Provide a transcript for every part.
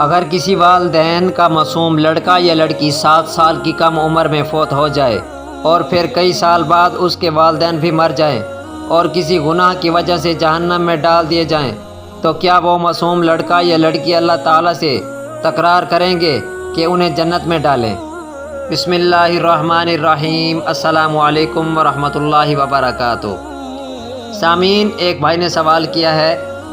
اگر کسی والدین کا معصوم لڑکا یا لڑکی 7 سال کی کم عمر میں فوت ہو جائے اور پھر کئی سال بعد اس کے والدین بھی مر جائیں اور کسی گناہ کی وجہ سے جہنم میں ڈال دیے جائیں، تو کیا وہ معصوم لڑکا یا لڑکی اللہ تعالیٰ سے تکرار کریں گے کہ انہیں جنت میں ڈالیں؟ بسم اللہ الرحمن الرحیم۔ السلام علیکم ورحمۃ اللہ وبرکاتہ۔ سامعین، ایک بھائی نے سوال کیا ہے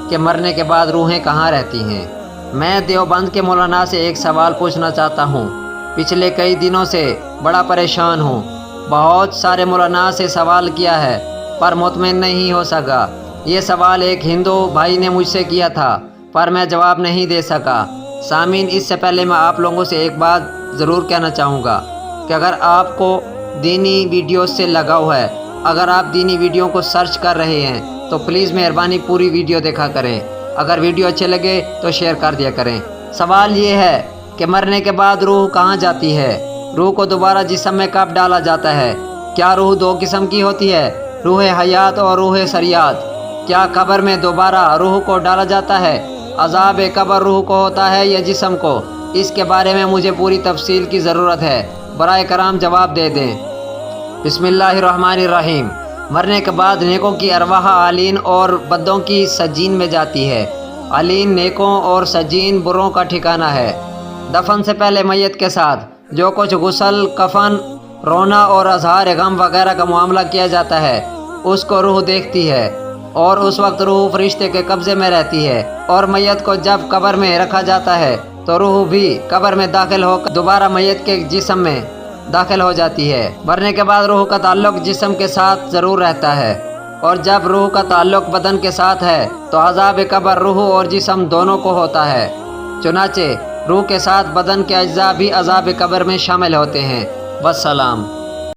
کہ مرنے کے بعد روحیں کہاں رہتی ہیں؟ میں دیوبند کے مولانا سے ایک سوال پوچھنا چاہتا ہوں۔ پچھلے کئی دنوں سے بڑا پریشان ہوں، بہت سارے مولانا سے سوال کیا ہے پر مطمئن نہیں ہو سکا۔ یہ سوال ایک ہندو بھائی نے مجھ سے کیا تھا پر میں جواب نہیں دے سکا۔ سامعین، اس سے پہلے میں آپ لوگوں سے ایک بات ضرور کہنا چاہوں گا کہ اگر آپ کو دینی ویڈیوز سے لگاؤ ہے، اگر آپ دینی ویڈیو کو سرچ کر رہے ہیں تو پلیز مہربانی پوری ویڈیو دیکھا کریں۔ اگر ویڈیو اچھے لگے تو شیئر کر دیا کریں۔ سوال یہ ہے کہ مرنے کے بعد روح کہاں جاتی ہے؟ روح کو دوبارہ جسم میں کب ڈالا جاتا ہے؟ کیا روح 2 قسم کی ہوتی ہے، روح حیات اور روح سریات؟ کیا قبر میں دوبارہ روح کو ڈالا جاتا ہے؟ عذاب قبر روح کو ہوتا ہے یا جسم کو؟ اس کے بارے میں مجھے پوری تفصیل کی ضرورت ہے، برائے کرام جواب دے دیں۔ بسم اللہ الرحمن الرحیم۔ مرنے کے بعد نیکوں کی ارواح عالین اور بدوں کی سجین میں جاتی ہے۔ عالین نیکوں اور سجین بروں کا ٹھکانہ ہے۔ دفن سے پہلے میت کے ساتھ جو کچھ غسل، کفن، رونا اور اظہار غم وغیرہ کا معاملہ کیا جاتا ہے اس کو روح دیکھتی ہے، اور اس وقت روح فرشتے کے قبضے میں رہتی ہے، اور میت کو جب قبر میں رکھا جاتا ہے تو روح بھی قبر میں داخل ہو کر دوبارہ میت کے جسم میں داخل ہو جاتی ہے۔ مرنے کے بعد روح کا تعلق جسم کے ساتھ ضرور رہتا ہے، اور جب روح کا تعلق بدن کے ساتھ ہے تو عذاب قبر روح اور جسم دونوں کو ہوتا ہے۔ چنانچہ روح کے ساتھ بدن کے اجزاء بھی عذاب قبر میں شامل ہوتے ہیں۔ والسلام۔